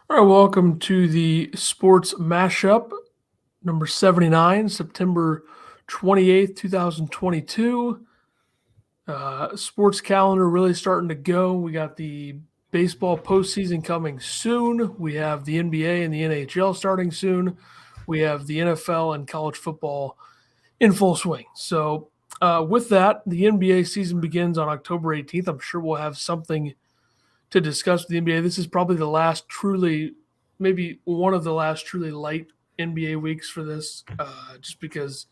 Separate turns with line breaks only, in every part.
All right, welcome to the Sports Mashup, number 79, September 28th, 2022. Sports calendar really starting to go. We got the baseball postseason coming soon. We have the NBA and the NHL starting soon. We have the NFL and college football in full swing. So, with that, the NBA season begins on October 18th. I'm sure we'll have something to discuss with the NBA. This is probably the last truly, maybe one of the last truly light NBA weeks for this, just because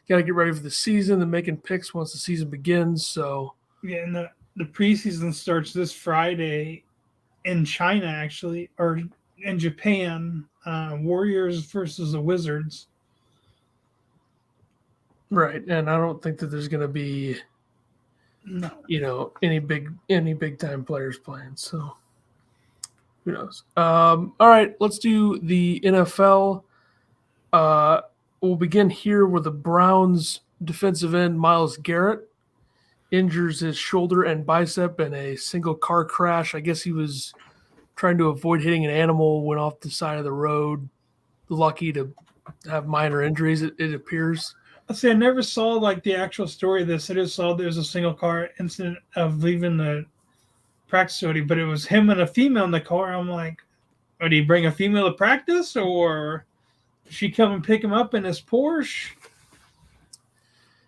you got to get ready for the season and making picks once the season begins. So,
Yeah, and the preseason starts this Friday in China, actually, or in Japan. Warriors versus the Wizards.
right. And I don't think that there's going to be,
No,
any big time players playing. So, who knows? All right, let's do the NFL. Uh, we'll begin here with the Browns defensive end, Myles Garrett, injures his shoulder and bicep in a single car crash. I guess he was trying to avoid hitting an animal, went off the side of the road. Lucky to have minor injuries, it appears.
I see. I never saw like the actual story of this. I just saw there's a single car incident of leaving the practice facility, but it was him and a female in the car. I'm like, oh, did he bring a female to practice, or did she come and pick him up in his Porsche?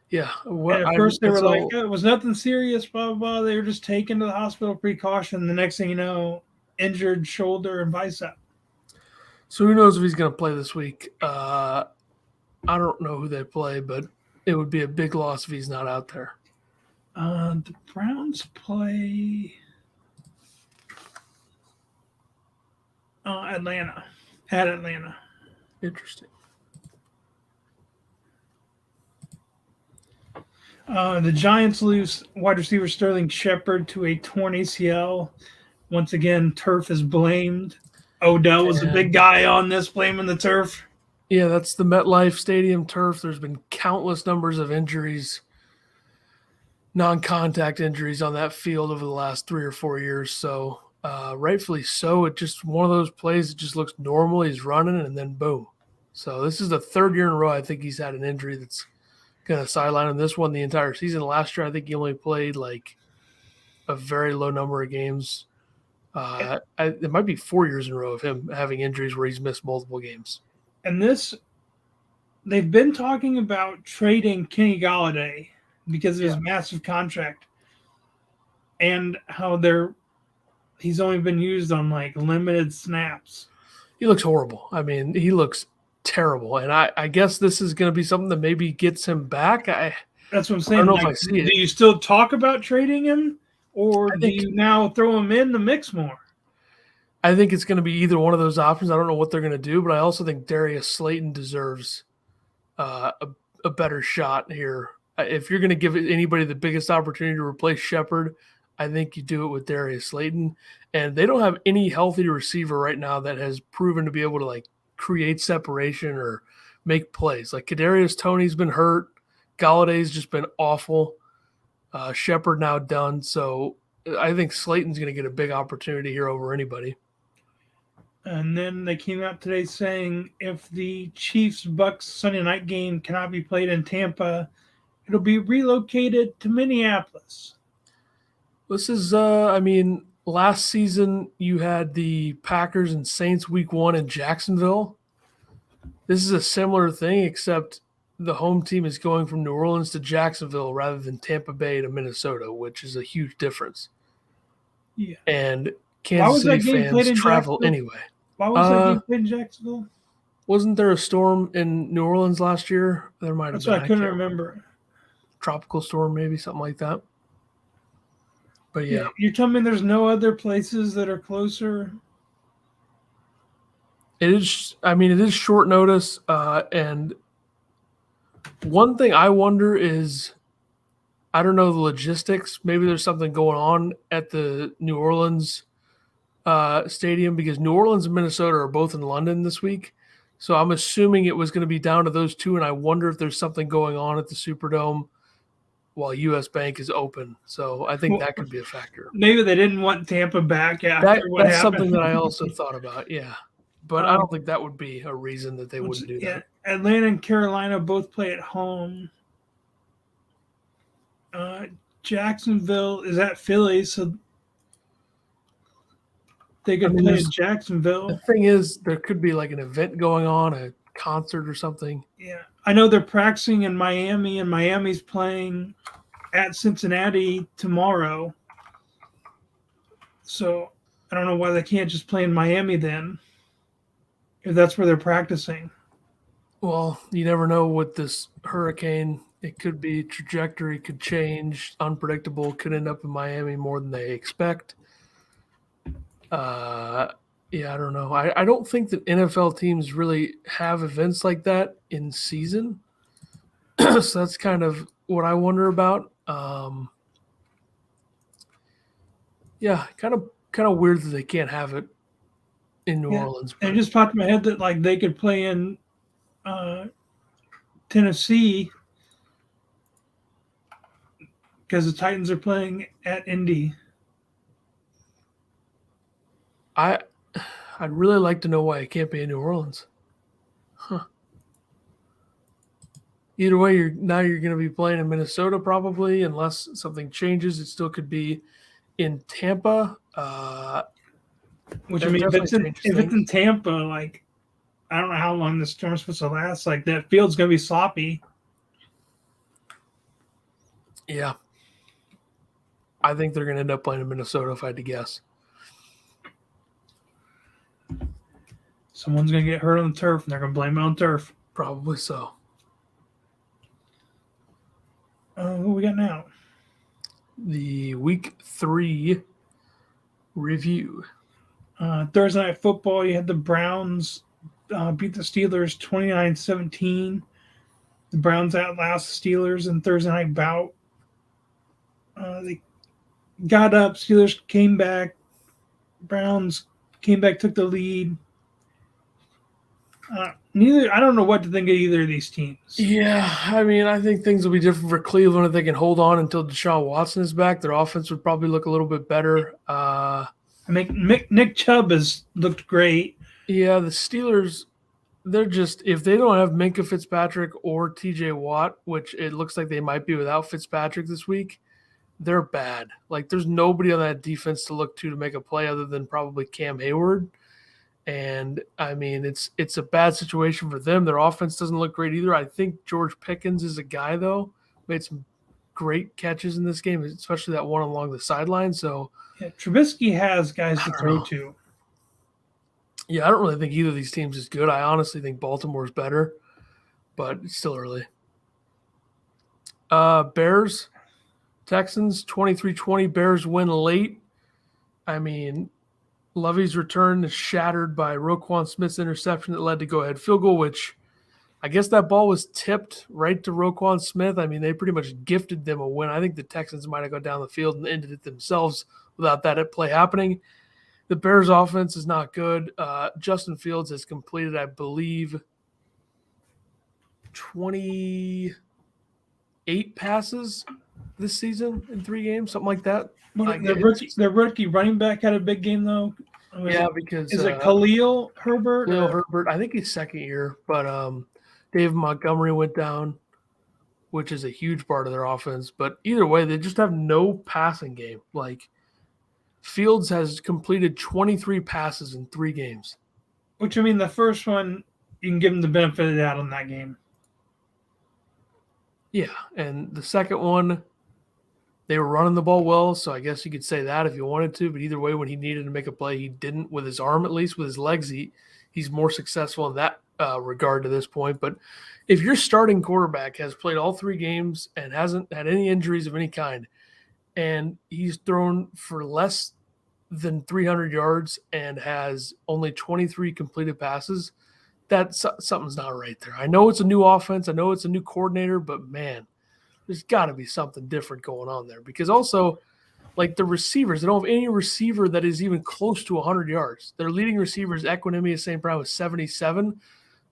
Yeah,
And at first they were like, oh, it was nothing serious, blah, blah, blah. They were just taken to the hospital precaution. The next thing you know, injured shoulder and bicep.
so who knows if he's going to play this week? I don't know who they play, but it would be a big loss if he's not out there.
The Browns play Atlanta. At Atlanta.
Interesting.
The Giants lose wide receiver Sterling Shepard to a torn ACL. Once again, turf is blamed. Odell was the big guy on this, blaming the turf.
Yeah, that's the MetLife Stadium turf. There's been countless numbers of injuries, non-contact injuries on that field over the last 3 or 4 years. So, rightfully so. It just one of those plays that just looks normal. He's running and then boom. So this is the third year in a row I think he's had an injury that's going to sideline him. This one the entire season. Last year I think he only played like a very low number of games. It might be 4 years in a row of him having injuries where he's missed multiple games.
And this, they've been talking about trading Kenny Galladay because of his massive contract and how he's only been used on like limited snaps.
He looks horrible. I mean, he looks terrible. And I guess this is going to be something that maybe gets him back.
That's what I'm saying.
I don't know
like,
if I see it.
Do you still talk about trading him, or do you now throw him in the mix more?
I think it's going to be either one of those options. I don't know what they're going to do, but I also think Darius Slayton deserves a better shot here. If you're going to give anybody the biggest opportunity to replace Shepard, I think you do it with Darius Slayton. And they don't have any healthy receiver right now that has proven to be able to like create separation or make plays. Like Kadarius Toney's been hurt. Galladay's just been awful. Shepard now done. So I think Slayton's going to get a big opportunity here over anybody.
And then they came out today saying if the Chiefs-Bucks Sunday night game cannot be played in Tampa, it'll be relocated to Minneapolis.
This is, last season you had the Packers and Saints week 1 in Jacksonville. This is a similar thing, except the home team is going from New Orleans to Jacksonville rather than Tampa Bay to Minnesota, which is a huge difference.
Yeah.
And Kansas City fans travel anyway.
Why was that game played in Jacksonville?
Wasn't there a storm in New Orleans last year? There might have
That's
been.
What I couldn't remember.
Tropical storm, maybe something like that. But yeah.
You're telling me there's no other places that are closer?
It is short notice. And one thing I wonder is, I don't know the logistics. Maybe there's something going on at the New Orleans stadium because New Orleans and Minnesota are both in London this week. So I'm assuming it was going to be down to those two, and I wonder if there's something going on at the Superdome while U.S. Bank is open. So I think that could be a factor.
Maybe they didn't want Tampa back after what
That's
happened.
something that I also thought about, yeah. But I don't think that would be a reason that they wouldn't do that.
Atlanta and Carolina both play at home. Jacksonville is at Philly, so they could play in Jacksonville.
The thing is, there could be like an event going on, a concert or something.
Yeah. I know they're practicing in Miami, and Miami's playing at Cincinnati tomorrow. So I don't know why they can't just play in Miami then, if that's where they're practicing.
Well, you never know with this hurricane. It could be trajectory could change, unpredictable, could end up in Miami more than they expect. Yeah, I don't know. I don't think that NFL teams really have events like that in season. So that's kind of what I wonder about. Yeah, kind of weird that they can't have it in New Orleans.
It just popped in my head that like they could play in Tennessee because the Titans are playing at Indy.
I'd really like to know why it can't be in New Orleans. Huh. Either way, you're going to be playing in Minnesota probably, unless something changes. It still could be in Tampa.
Which I mean, if it's in Tampa, like I don't know how long this term's supposed to last. Like that field's going to be sloppy.
Yeah, I think they're going to end up playing in Minnesota if I had to guess.
Someone's going to get hurt on the turf, and they're going to blame it on turf.
Probably so.
Who we got now?
The Week 3 review.
Thursday Night Football, you had the Browns beat the Steelers 29-17. The Browns outlast the Steelers in Thursday night bout. They got up. Steelers came back. Browns came back, took the lead. I don't know what to think of either of these teams.
Yeah, I mean, I think things will be different for Cleveland if they can hold on until Deshaun Watson is back. Their offense would probably look a little bit better.
I mean, Nick Chubb has looked great.
Yeah, the Steelers, they're just – if they don't have Minkah Fitzpatrick or TJ Watt, which it looks like they might be without Fitzpatrick this week, they're bad. Like, there's nobody on that defense to look to make a play other than probably Cam Hayward. And, I mean, it's a bad situation for them. Their offense doesn't look great either. I think George Pickens is a guy, though. Made some great catches in this game, especially that one along the sideline. So,
yeah, Trubisky has guys to throw to.
Yeah, I don't really think either of these teams is good. I honestly think Baltimore's better, but it's still early. Bears, Texans, 23-20. Bears win late. I mean, Lovey's return is shattered by Roquan Smith's interception that led to go-ahead field goal, which I guess that ball was tipped right to Roquan Smith. I mean, they pretty much gifted them a win. I think the Texans might have gone down the field and ended it themselves without that play happening. The Bears' offense is not good. Justin Fields has completed, I believe, 28 passes this season in 3 games, something like that.
Their rookie running back had a big game, though.
Because
is it Khalil Herbert?
Khalil Herbert. I think he's second year, but Dave Montgomery went down, which is a huge part of their offense. But either way, they just have no passing game. Like, Fields has completed 23 passes in 3 games.
Which, I mean, the first one, you can give him the benefit of the doubt on that game.
Yeah, and the second one, they were running the ball well, so I guess you could say that if you wanted to. But either way, when he needed to make a play, he didn't with his arm, at least. With his legs, he's more successful in that regard to this point. But if your starting quarterback has played all 3 games and hasn't had any injuries of any kind, and he's thrown for less than 300 yards and has only 23 completed passes, something's not right there. I know it's a new offense. I know it's a new coordinator, but, man, there's got to be something different going on there. Because also, like the receivers, they don't have any receiver that is even close to 100 yards. Their leading receiver is Equinemius St. Brown with 77.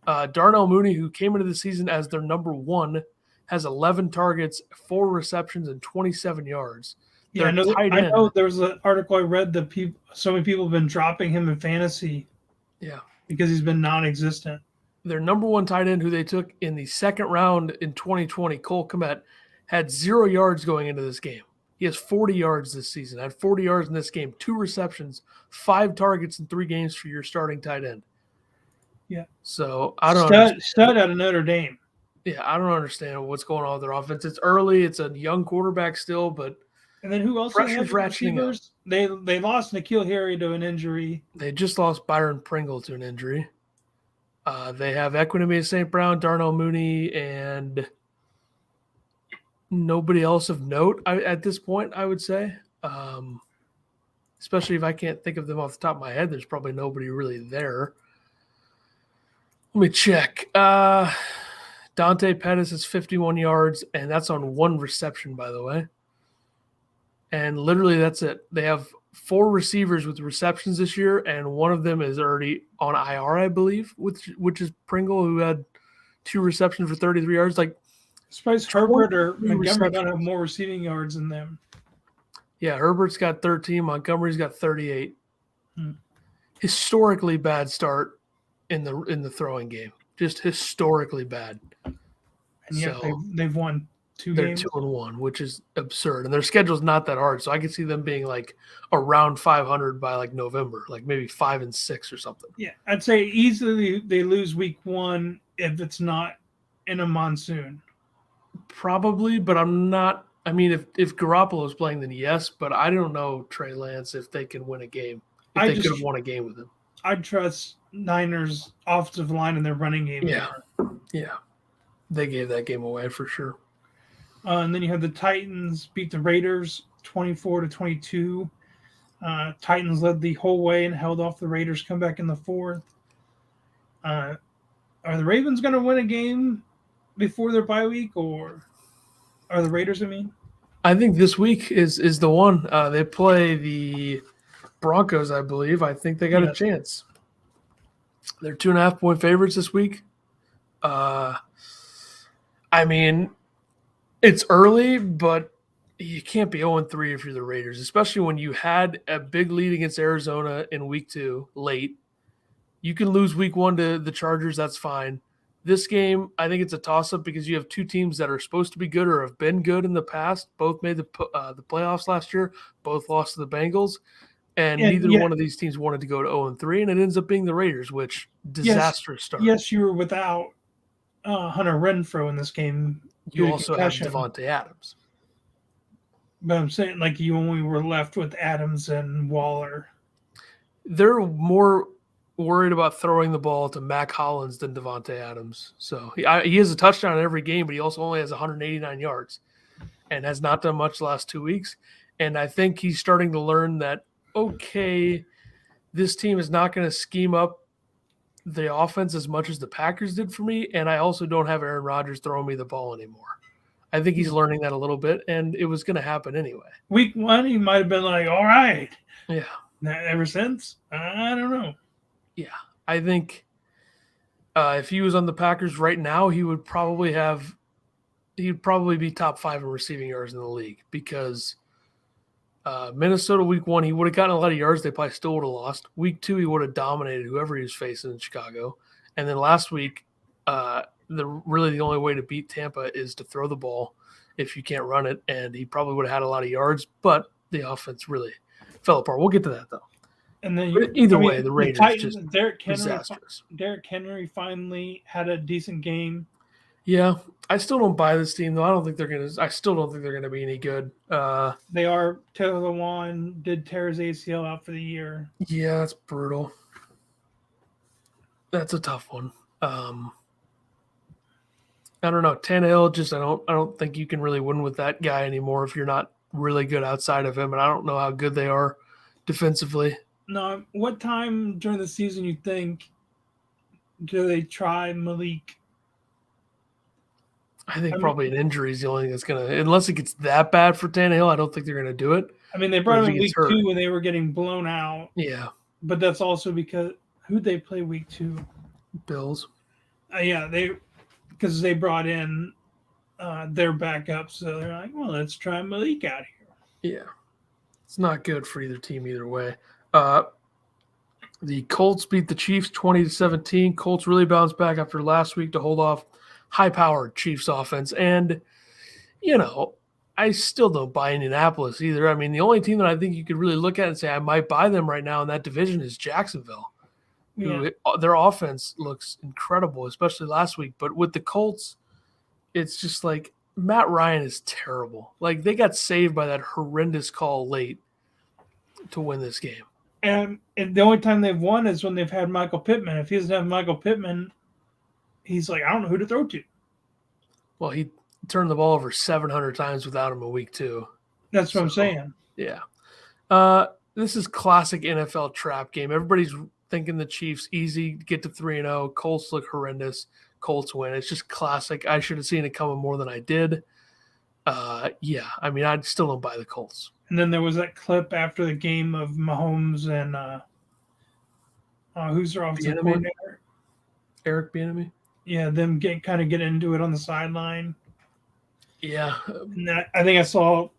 Darnell Mooney, who came into the season as their number 1, has 11 targets, 4 receptions, and 27 yards.
Yeah, I know there was an article I read that so many people have been dropping him in fantasy.
Yeah.
Because he's been non-existent.
Their number one tight end, who they took in the second round in 2020, Cole Kmet, had 0 yards going into this game. He has 40 yards this season. Had 40 yards in this game, 2 receptions, 5 targets in 3 games for your starting tight end.
Yeah.
So I don't understand.
Stud out of Notre Dame.
Yeah, I don't understand what's going on with their offense. It's early. It's a young quarterback still, but
and then who else?
Pressure's ratcheting up.
They lost N'Keal Harry to an injury.
They just lost Byron Pringle to an injury. They have Equinemi St. Brown, Darnell Mooney, and nobody else of note at this point, I would say. Especially if I can't think of them off the top of my head, there's probably nobody really there. Let me check. Dante Pettis has 51 yards, and that's on 1 reception, by the way. And literally that's it. They have 4 receivers with receptions this year, and one of them is already on IR, I believe, which is Pringle, who had 2 receptions for 33 yards. Like,
I suppose Herbert or Montgomery got to have more receiving yards than them.
Yeah, Herbert's got 13. Montgomery's got 38. Historically bad start in the throwing game. Just historically bad.
And yet they've won 2 games.
They're 2-1, which is absurd. And their schedule's not that hard, so I could see them being like around 500 by like November, like maybe 5-6 or something.
Yeah, I'd say easily they lose week 1 if it's not in a monsoon.
Probably, but I'm not. I mean, if Garoppolo's playing, then yes, but I don't know Trey Lance if they can win a game. If they could have won a game with him.
I trust Niners offensive line and their running game.
Yeah. They gave that game away for sure.
And then you have the Titans beat the Raiders 24-22. Titans led the whole way and held off the Raiders, come back in the 4th. Are the Ravens going to win a game before their bye week, or are the Raiders,
I think this week is the one. They play the Broncos, I believe. I think they got a chance. They're 2.5-point favorites this week. It's early, but you can't be 0-3 if you're the Raiders, especially when you had a big lead against Arizona in week 2 late. You can lose week 1 to the Chargers. That's fine. This game, I think it's a toss-up because you have 2 teams that are supposed to be good or have been good in the past. Both made the playoffs last year. Both lost to the Bengals. And neither one of these teams wanted to go to 0-3, and it ends up being the Raiders, which disastrous start.
Yes, you were without Hunter Renfrow in this game.
You also have Devontae Adams.
But I'm saying, like, you only were left with Adams and Waller.
They're more worried about throwing the ball to Mac Hollins than Devontae Adams. So he has a touchdown in every game, but he also only has 189 yards and has not done much the last 2 weeks. And I think he's starting to learn that, okay, this team is not going to scheme up the offense as much as the Packers did for me, and I also don't have Aaron Rodgers throwing me the ball anymore. I think he's learning that a little bit, and it was going to happen anyway.
Week 1, he might have been like, all right.
Yeah.
Ever since, I don't know.
Yeah. I think if he was on the Packers right now, he'd probably be top 5 in receiving yards in the league because Minnesota week 1, he would have gotten a lot of yards. They probably still would have lost. Week 2, he would have dominated whoever he was facing in Chicago. And then last week, the only way to beat Tampa is to throw the ball if you can't run it. And he probably would have had a lot of yards, but the offense really fell apart. We'll get to that though.
And then
either way, the Raiders
Titans,
just
disastrous. Derrick Henry finally had a decent game.
Yeah, I still don't buy this team though. I still don't think they're gonna be any good.
They are. Taylor Lewan did tear his ACL out for the year.
Yeah, that's brutal. That's a tough one. I don't know. Tannehill, I don't think you can really win with that guy anymore if you're not really good outside of him, and I don't know how good they are defensively.
No, what time during the season you think do they try Malik?
I think probably an injury is the only thing that's going to – unless it gets that bad for Tannehill, I don't think they're going to do it.
I mean, they brought him in week 2 when they were getting blown out.
Yeah.
But that's also because – who'd they play week 2?
Bills.
Because they brought in their backup. So they're like, well, let's try Malik out here.
Yeah. It's not good for either team either way. The Colts beat the Chiefs 20-17. Colts really bounced back after last week to hold off high-powered Chiefs offense. And, I still don't buy Indianapolis either. I mean, the only team that I think you could really look at and say I might buy them right now in that division is Jacksonville.
Yeah.
Their offense looks incredible, especially last week. But with the Colts, it's just like Matt Ryan is terrible. Like, they got saved by that horrendous call late to win this game.
And the only time they've won is when they've had Michael Pittman. If he doesn't have Michael Pittman, he's like, I don't know who to throw to.
Well, he turned the ball over 700 times without him in week 2.
That's what I'm saying.
Yeah. This is classic NFL trap game. Everybody's thinking the Chiefs easy, get to 3-0. Colts look horrendous. Colts win. It's just classic. I should have seen it coming more than I did. Yeah, I mean, I still don't buy the Colts.
And then there was that clip after the game of Mahomes and who's their offensive coordinator?
Eric Bieniemy.
Yeah, them get into it on the sideline.
Yeah.
And I think I saw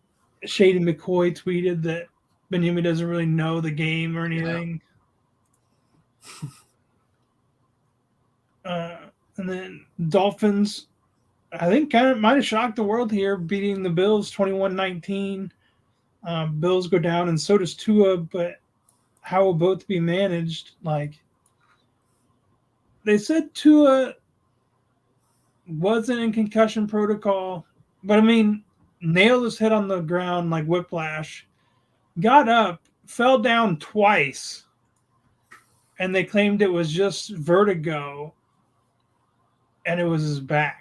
Shady McCoy tweeted that Bieniemy doesn't really know the game or anything. Yeah. And then Dolphins, I think kind of might have shocked the world here, beating the Bills 21-19. Bills go down, and so does Tua, but how will both be managed? Like, they said Tua wasn't in concussion protocol, but I mean, nailed his head on the ground like whiplash, got up, fell down twice, and they claimed it was just vertigo, and it was his back.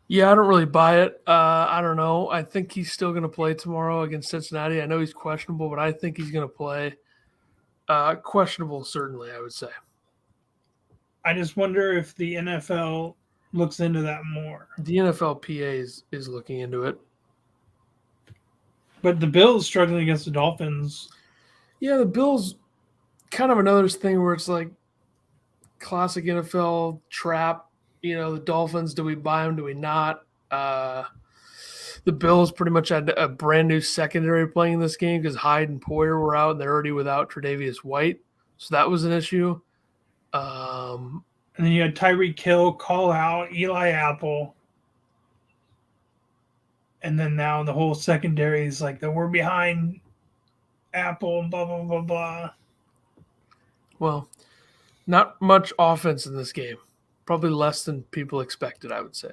Yeah, I don't really buy it. I don't know. I think he's still going to play tomorrow against Cincinnati. I know he's questionable, but I think he's going to play. Questionable, certainly, I would say.
I just wonder if the NFL looks into that more.
The NFLPA is looking into it.
But the Bills struggling against the Dolphins.
Yeah, the Bills, kind of another thing where it's like classic NFL trap. The Dolphins, do we buy them? Do we not? The Bills pretty much had a brand new secondary playing this game because Hyde and Poyer were out, and they're already without Tre'Davious White. So that was an issue.
And then you had Tyreek Hill call out Eli Apple. And then now the whole secondary is like that we're behind Apple, blah, blah, blah, blah.
Well, not much offense in this game. Probably less than people expected, I would say.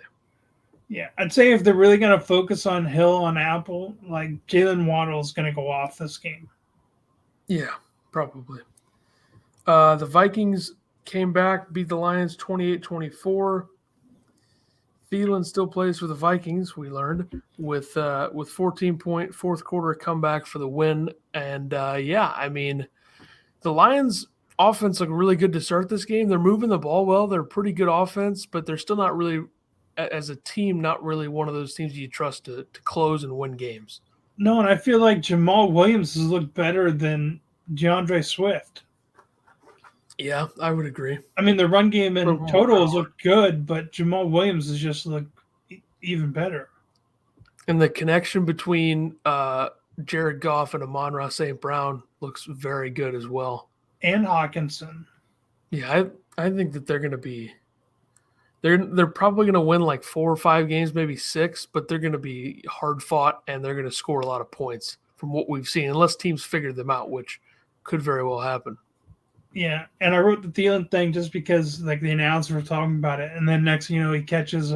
Yeah, I'd say if they're really going to focus on Hill on Apple, like Jalen Waddle's going to go off this game.
Yeah, probably. The Vikings came back, beat the Lions 28-24. Thielen still plays for the Vikings, we learned, with 14-point fourth quarter comeback for the win. And, I mean, the Lions – offense looked really good to start this game. They're moving the ball well. They're pretty good offense, but they're still not really, as a team, not really one of those teams you trust to close and win games.
No, and I feel like Jamal Williams has looked better than DeAndre Swift.
Yeah, I would agree.
I mean, the run game in total has looked good, but Jamal Williams has just looked even better.
And the connection between Jared Goff and Amon-Ra St. Brown looks very good as well.
And Hawkinson.
Yeah, I think that they're going to be – they're probably going to win like 4 or 5 games, maybe 6, but they're going to be hard fought and they're going to score a lot of points from what we've seen, unless teams figure them out, which could very well happen.
Yeah, and I wrote the Thielen thing just because like the announcer was talking about it, and then next he catches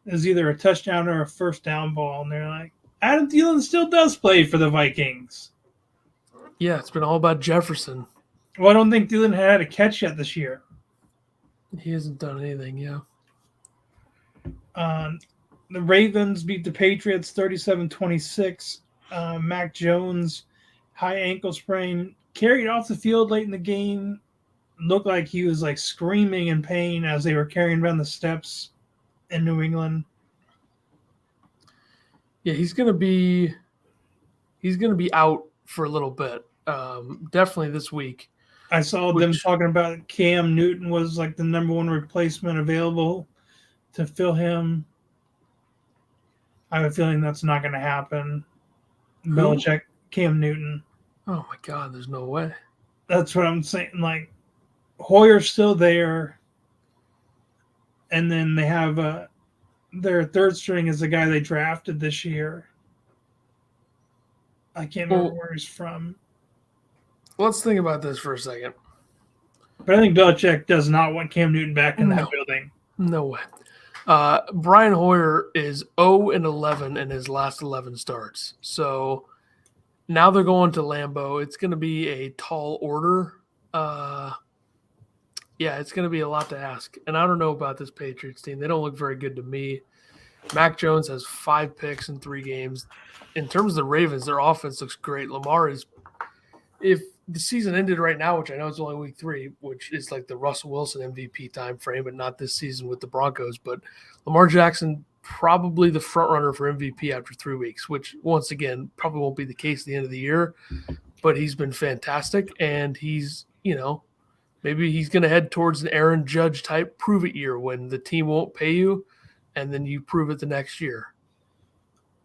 is either a touchdown or a first down ball, and they're like, Adam Thielen still does play for the Vikings.
Yeah, it's been all about Jefferson.
Well, I don't think Thielen had a catch yet this year.
He hasn't done anything, yeah.
The Ravens beat the Patriots 37-26. Mac Jones, high ankle sprain, carried off the field late in the game. Looked like he was like screaming in pain as they were carrying down the steps in New England.
Yeah, he's gonna be out for a little bit. Definitely this week.
I saw them talking about Cam Newton was like the number one replacement available to fill him. I have a feeling that's not going to happen.
Who?
Belichick, Cam Newton.
Oh my God, there's no way.
That's what I'm saying. Like, Hoyer's still there. And then they have their third string is the guy they drafted this year. I can't remember where he's from.
Let's think about this for a second.
But I think Belichick does not want Cam Newton back in that building.
No way. Brian Hoyer is 0-11 in his last 11 starts. So now they're going to Lambeau. It's going to be a tall order. Yeah, it's going to be a lot to ask. And I don't know about this Patriots team. They don't look very good to me. Mac Jones has 5 picks in 3 games. In terms of the Ravens, their offense looks great. Lamar is – if the season ended right now, which I know it's only week 3, which is like the Russell Wilson MVP time frame, but not this season with the Broncos. But Lamar Jackson probably the front runner for MVP after 3 weeks, which once again probably won't be the case at the end of the year. But he's been fantastic, and he's, maybe he's going to head towards an Aaron Judge type prove it year when the team won't pay you, and then you prove it the next year.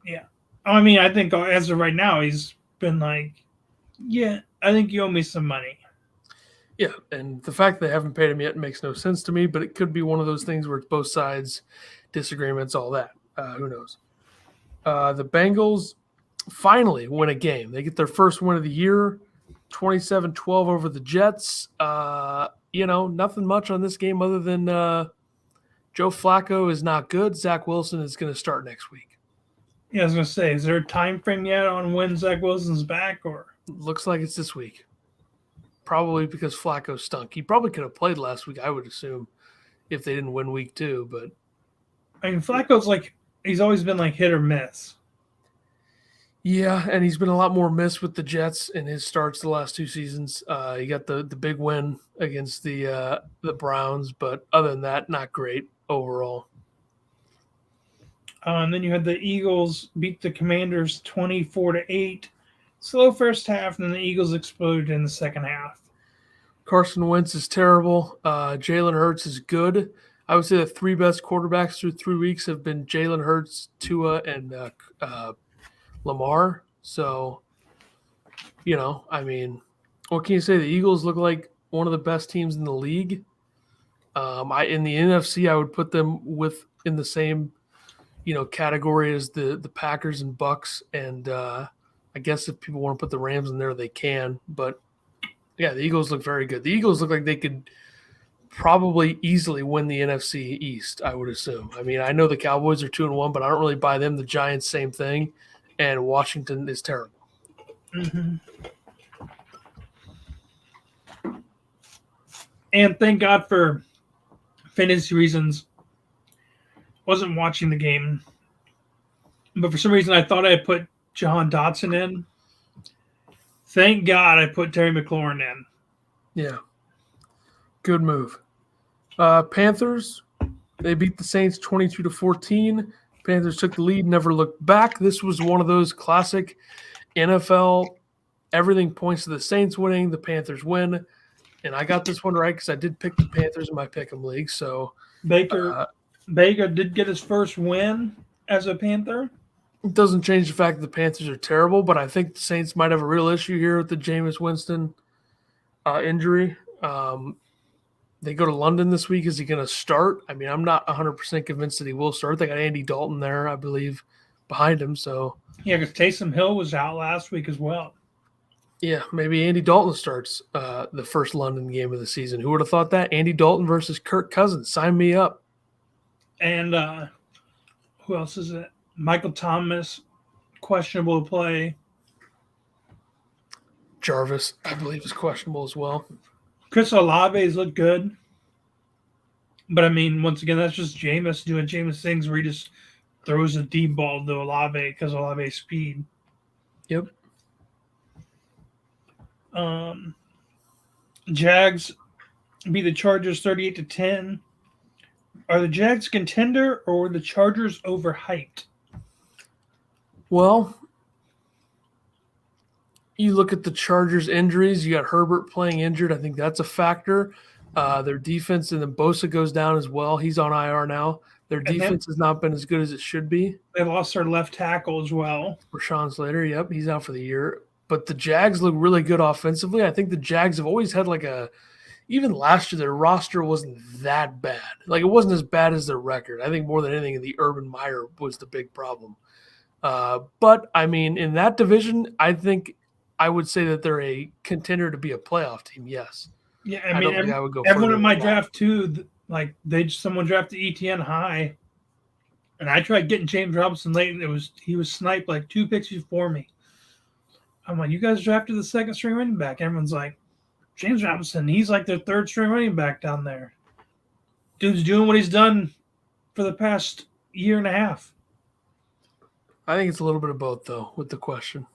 Yeah. I mean, I think as of right now, he's been like, yeah, I think you owe me some money.
Yeah, and the fact that they haven't paid him yet makes no sense to me, but it could be one of those things where it's both sides, disagreements, all that. Who knows? The Bengals finally win a game. They get their first win of the year, 27-12 over the Jets. Nothing much on this game other than Joe Flacco is not good. Zach Wilson is going to start next week.
Yeah, I was going to say, is there a time frame yet on when Zach Wilson's back? Or
looks like it's this week. Probably because Flacco stunk. He probably could have played last week, I would assume, if they didn't win week 2. But
I mean, Flacco's he's always been hit or miss.
Yeah, and he's been a lot more missed with the Jets in his starts the last 2 seasons. He got the big win against the Browns, but other than that, not great overall.
And then you had the Eagles beat the Commanders 24-8. Slow first half, and then the Eagles exploded in the second half.
Carson Wentz is terrible. Jalen Hurts is good. I would say the 3 best quarterbacks through 3 weeks have been Jalen Hurts, Tua, and Lamar. So, what can you say? The Eagles look like one of the best teams in the league. In the NFC, I would put them in the same, category as the Packers and Bucks. And I guess if people want to put the Rams in there, they can. But yeah, the Eagles look very good. The Eagles look like they could probably easily win the NFC East, I would assume. I mean, I know the Cowboys are 2-1, but I don't really buy them. The Giants, same thing. And Washington is terrible.
Mm-hmm. And thank God for fantasy reasons, wasn't watching the game. But for some reason, I thought I put Jahan Dotson in. Thank God I put Terry McLaurin in.
Yeah. Good move. Panthers, they beat the Saints 22-14. Panthers took the lead, never looked back. This was one of those classic NFL, everything points to the Saints winning, the Panthers win. And I got this one right because I did pick the Panthers in my Pick'em League. So
Baker did get his first win as a Panther.
It doesn't change the fact that the Panthers are terrible, but I think the Saints might have a real issue here with the Jameis Winston injury. They go to London this week. Is he going to start? I mean, I'm not 100% convinced that he will start. They got Andy Dalton there, I believe, behind him. So
yeah, because Taysom Hill was out last week as well.
Yeah, maybe Andy Dalton starts the first London game of the season. Who would have thought that? Andy Dalton versus Kirk Cousins. Sign me up.
And who else is it? Michael Thomas, questionable to play.
Jarvis, I believe, is questionable as well.
Chris Olave's looked good. But, I mean, once again, that's just Jameis doing Jameis things where he just throws a deep ball to Olave because Olave's speed.
Yep.
Jags beat the Chargers 38-10. Are the Jags contender or were the Chargers overhyped?
Well, you look at the Chargers' injuries. You got Herbert playing injured. I think that's a factor. Their defense, and then Bosa goes down as well. He's on IR now. Their
And then
defense has not been as good as it should be.
they lost their left tackle as well.
Rashawn Slater, yep, he's out for the year. But the Jags look really good offensively. I think the Jags have always had even last year, their roster wasn't that bad. Like, it wasn't as bad as their record. I think more than anything, the Urban Meyer was the big problem. But, I mean, in that division, I think I would say that they're a contender to be a playoff team, yes.
Yeah,
I don't think I would go
everyone
further
in my
than that.
draft too. Like someone drafted ETN high, and I tried getting James Robinson late, and he was sniped like 2 picks before me. I'm like, you guys drafted the second string running back. Everyone's like, James Robinson, he's like their third string running back down there. Dude's doing what he's done for the past year and a half.
I think it's a little bit of both, though, with the question.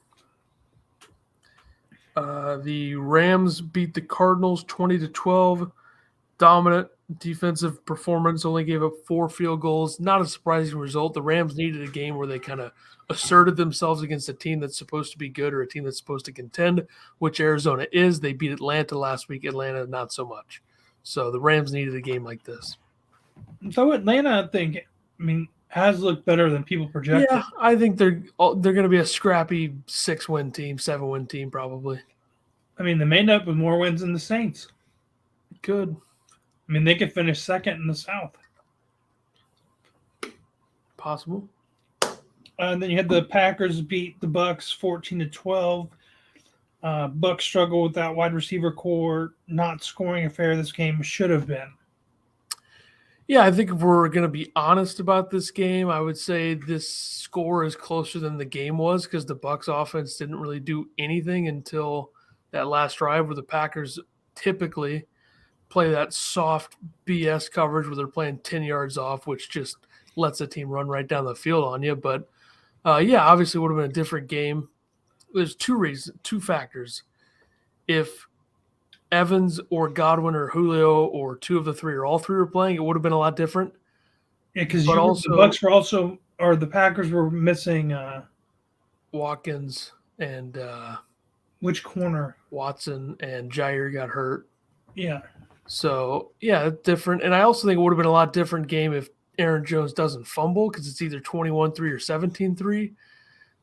The Rams beat the Cardinals 20-12. Dominant defensive performance, only gave up 4 field goals. Not a surprising result. The Rams needed a game where they kind of asserted themselves against a team that's supposed to be good or a team that's supposed to contend, which Arizona is. They beat Atlanta last week. Atlanta, not so much. So the Rams needed a game like this.
So Atlanta, I think, has looked better than people projected.
Yeah, I think they're going to be a scrappy 6-win team, 7-win team probably.
They may end up with more wins than the Saints.
Good.
They could finish second in the South.
Possible.
And then you had the Packers beat the Bucks 14-12. Bucks struggle with that wide receiver core. Not scoring affair this game should have been.
Yeah, I think if we're going to be honest about this game, I would say this score is closer than the game was because the Bucks offense didn't really do anything until that last drive where the Packers typically play that soft BS coverage where they're playing 10 yards off, which just lets the team run right down the field on you. But, yeah, obviously it would have been a different game. There's two factors. If Evans or Godwin or Julio or 2 of the 3 or all 3 were playing, it would have been a lot different.
Yeah, because the Packers were missing
Watkins and
which corner?
Watson and Jair got hurt.
Yeah.
So, yeah, different. And I also think it would have been a lot different game if Aaron Jones doesn't fumble because it's either 21-3 or 17-3.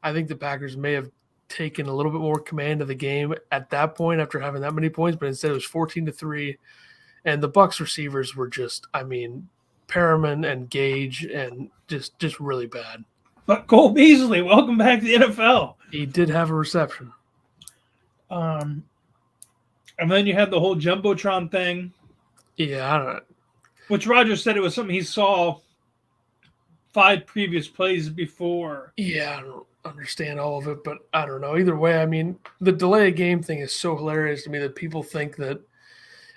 I think the Packers may have taken a little bit more command of the game at that point after having that many points, but instead it was 14-3. And the Bucs receivers were just, Perriman and Gage and just really bad.
But Cole Beasley, welcome back to the NFL.
He did have a reception.
And then you had the whole Jumbotron thing.
Yeah, I don't know.
Which Roger said it was something he saw 5 previous plays before.
Yeah, I don't understand all of it, but I don't know. Either way, the delay of game thing is so hilarious to me that people think that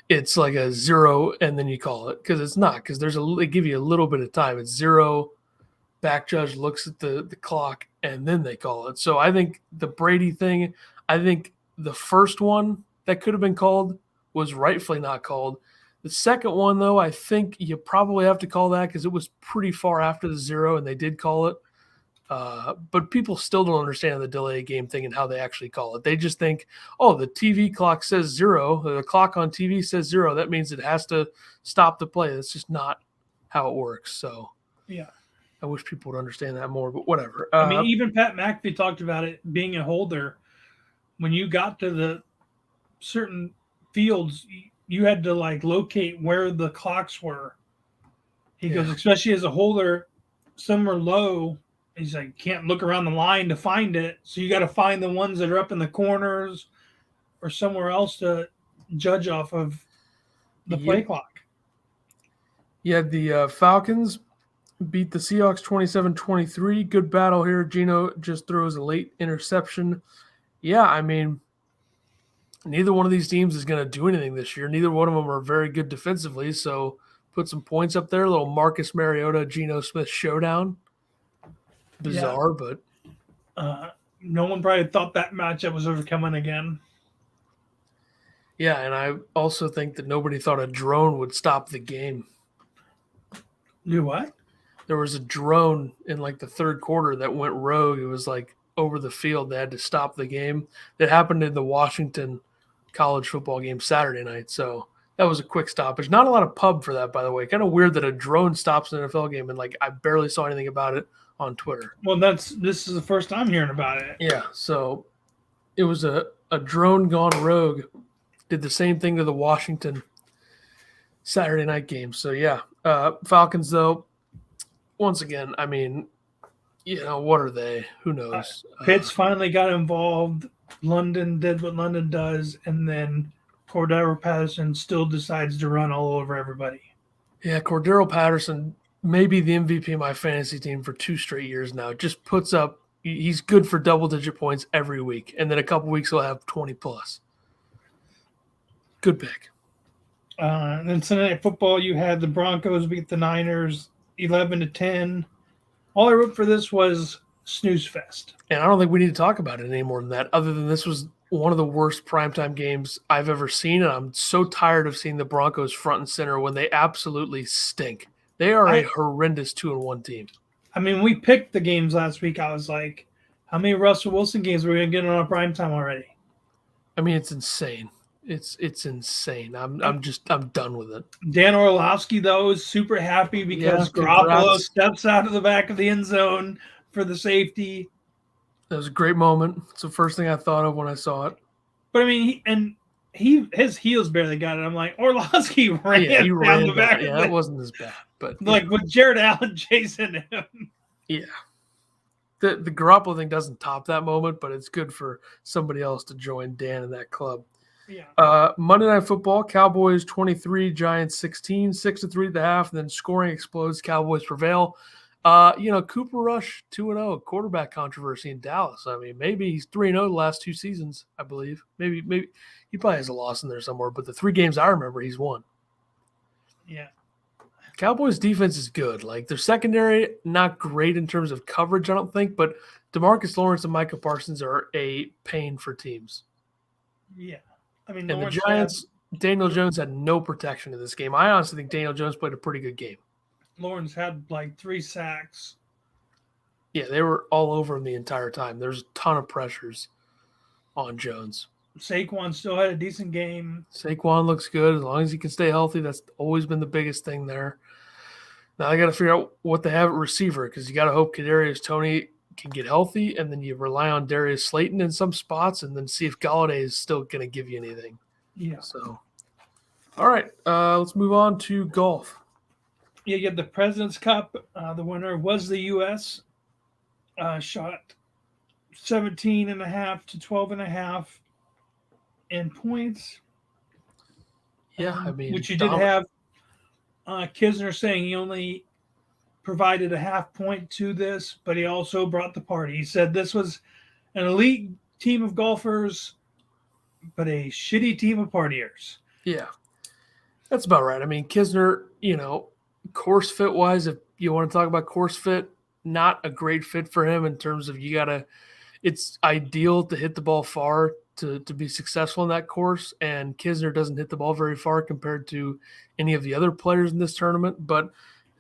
it's like a 0 and then you call it because it's not. Because they give you a little bit of time. It's 0. Back judge looks at the clock and then they call it. So I think the Brady thing. I think the first one that could have been called was rightfully not called. The second one, though, I think you probably have to call that because it was pretty far after the 0 and they did call it. But people still don't understand the delay game thing and how they actually call it. They just think, oh, the TV clock says 0. The clock on TV says 0. That means it has to stop the play. That's just not how it works. So,
yeah,
I wish people would understand that more, but whatever.
Even Pat McAfee talked about it being a holder. When you got to the certain fields, you had to locate where the clocks were. He goes, especially as a holder, some are low. He's like, can't look around the line to find it. So you got to find the ones that are up in the corners or somewhere else to judge off of the play clock.
Yeah, the Falcons beat the Seahawks 27-23. Good battle here. Geno just throws a late interception. Yeah, neither one of these teams is going to do anything this year. Neither one of them are very good defensively. So put some points up there. A little Marcus Mariota, Geno Smith showdown. Bizarre, but
no one probably thought that matchup was ever coming again.
Yeah, and I also think that nobody thought a drone would stop the game.
Do what?
There was a drone in the third quarter that went rogue. It was over the field. They had to stop the game. That happened in the Washington college football game Saturday night. So That was a quick stoppage. Not a lot of pub for that, by the way. Kind of weird that a drone stops an NFL game, and like I barely saw anything about it on Twitter.
Well, this is the first I'm hearing about it.
Yeah, so it was a drone gone rogue. Did the same thing to the Washington Saturday night game. So yeah, Falcons though. Once again, I mean, what are they? Who knows?
Pitts finally got involved. London did what London does, and then Cordero Patterson still decides to run all over everybody.
Yeah, Cordero Patterson may be the MVP of my fantasy team for 2 straight years now. Just puts up – he's good for double-digit points every week, and then a couple weeks he'll have 20-plus. Good pick.
And then Sunday Night Football, you had the Broncos beat the Niners 11-10. All I wrote for this was snooze fest.
And I don't think we need to talk about it any more than that, other than this was one of the worst primetime games I've ever seen, and I'm so tired of seeing the Broncos front and center when they absolutely stink. They are a horrendous 2-1 team.
I mean, we picked the games last week. I was like, how many Russell Wilson games are we going to get on primetime already?
I mean, it's insane. It's insane. I'm done with it.
Dan Orlovsky, though, is super happy because Garoppolo steps out of the back of the end zone for the safety.
That was a great moment. It's the first thing I thought of when I saw it.
But I mean, his heels barely got it. I'm like, Orlovsky ran down the back.
Yeah, it wasn't as bad, but
like with Jared Allen chasing him.
Yeah, the Garoppolo thing doesn't top that moment, but it's good for somebody else to join Dan in that club.
Yeah.
Monday Night Football: Cowboys 23, Giants 16, 6-3 at the half, and then scoring explodes. Cowboys prevail. Cooper Rush 2-0, quarterback controversy in Dallas. I mean, maybe he's 3-0 the last 2 seasons, I believe. Maybe he probably has a loss in there somewhere, but the 3 games I remember, he's won.
Yeah.
Cowboys defense is good. Like, their secondary, not great in terms of coverage, I don't think, but DeMarcus Lawrence and Micah Parsons are a pain for teams.
Yeah. I mean,
and the Giants, Daniel Jones had no protection in this game. I honestly think Daniel Jones played a pretty good game.
Lawrence had like 3 sacks.
Yeah, they were all over him the entire time. There's a ton of pressures on Jones.
Saquon still had a decent game.
Saquon looks good as long as he can stay healthy. That's always been the biggest thing there. Now I got to figure out what they have at receiver because you got to hope Kadarius Toney can get healthy, and then you rely on Darius Slayton in some spots, and then see if Galladay is still going to give you anything.
Yeah.
So, all right, let's move on to golf.
Yeah, you get the President's Cup. The winner was the U.S. Shot 17.5 to 12.5 in points.
Yeah, I mean,
which you did have Kisner saying he only provided a half point to this, but he also brought the party. He said this was an elite team of golfers, but a shitty team of partiers.
Yeah, that's about right. I mean, Kisner, course fit wise, if you want to talk about course fit, not a great fit for him in terms of it's ideal to hit the ball far to be successful in that course. And Kisner doesn't hit the ball very far compared to any of the other players in this tournament. But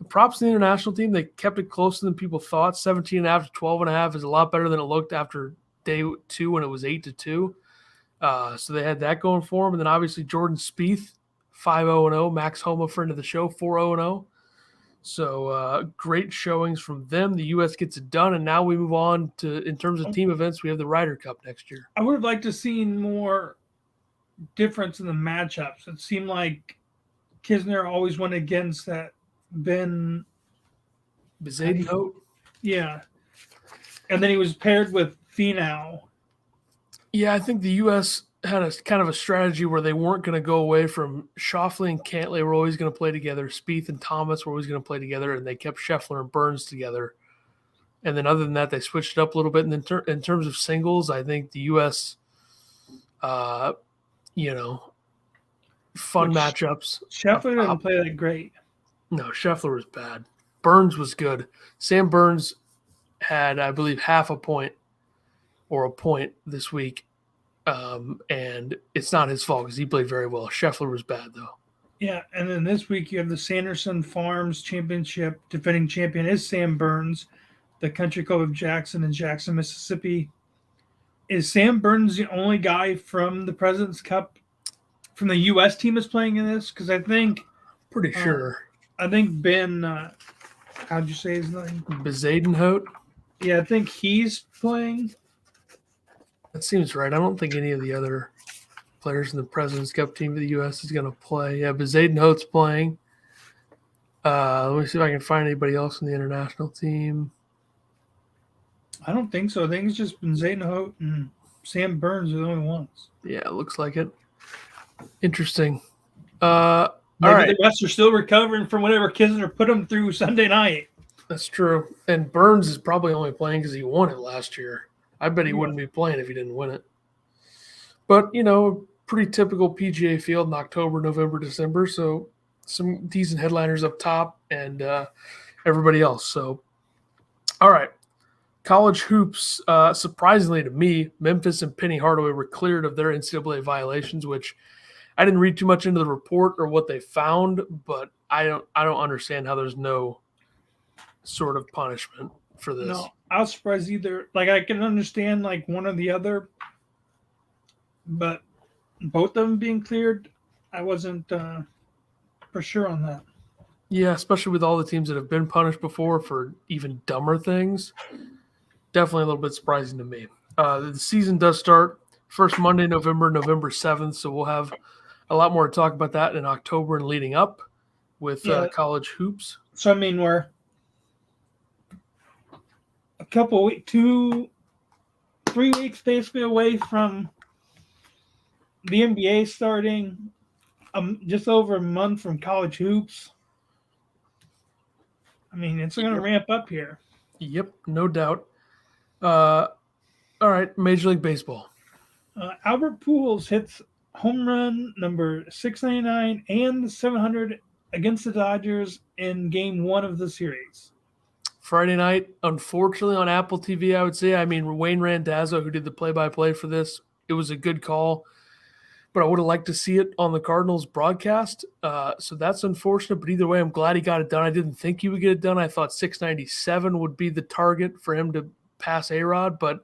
props to the international team. They kept it closer than people thought. 17.5 to 12.5 is a lot better than it looked after day 2 when it was 8-2. So they had that going for them. And then obviously Jordan Spieth, 5-0-0. Max Homa, friend of the show, 4-0-0. So great showings from them. The U.S. gets it done, and now we move on to, in terms of team events, we have the Ryder Cup next year.
I would have liked to see more difference in the matchups. It seemed like Kisner always went against that Ben
Bezuidenhout.
Yeah. And then he was paired with Finau.
Yeah, I think the U.S. had a kind of a strategy where they weren't going to go away from Schauffele and Cantlay were always going to play together. Spieth and Thomas were always going to play together, and they kept Scheffler and Burns together. And then other than that, they switched it up a little bit. And then in terms of singles, I think the U.S., fun matchups.
Scheffler didn't play that great.
No, Scheffler was bad. Burns was good. Sam Burns had, I believe, half a point or a point this week. And it's not his fault because he played very well. Scheffler was bad, though.
Yeah, and then this week you have the Sanderson Farms Championship. Defending champion is Sam Burns, the Country Club of Jackson in Jackson, Mississippi. Is Sam Burns the only guy from the President's Cup from the U.S. team is playing in this? Because I think
Pretty sure.
Ben, how'd you say his name?
Bezadenhout.
Yeah, I think he's playing.
That seems right. I don't think any of the other players in the President's Cup team for the U.S. is going to play. Yeah, Bezadenhout's playing. Let me see if I can find anybody else in the international team.
I don't think so. I think it's just been Zayden and Sam Burns are the only ones.
Yeah, it looks like it. Interesting.
Maybe
all right.
the rest are still recovering from whatever Kisner put them through Sunday night.
That's true. And Burns is probably only playing because he won it last year. I bet he wouldn't be playing if he didn't win it. But, pretty typical PGA field in October, November, December. So some decent headliners up top and everybody else. So, all right. College hoops, surprisingly to me, Memphis and Penny Hardaway were cleared of their NCAA violations, which I didn't read too much into the report or what they found, but I don't understand how there's no sort of punishment for this.
No, I was surprised either. Like, I can understand like one or the other, but both of them being cleared, I wasn't for sure on that.
Yeah, especially with all the teams that have been punished before for even dumber things. Definitely a little bit surprising to me. The season does start first Monday, November 7th, so we'll have a lot more to talk about that in October and leading up with college hoops.
So, I mean, we're a couple weeks, 3 weeks basically away from the NBA starting, just over a month from college hoops. I mean, it's going to ramp up here.
Yep, no doubt. All right, Major League Baseball.
Albert Pujols hits home run number 699 and 700 against the Dodgers in Game 1 of the series.
Friday night, unfortunately, on Apple TV, I would say. I mean, Wayne Randazzo, who did the play-by-play for this, it was a good call, but I would have liked to see it on the Cardinals broadcast. So that's unfortunate, but either way, I'm glad he got it done. I didn't think he would get it done. I thought 697 would be the target for him to pass A-Rod, but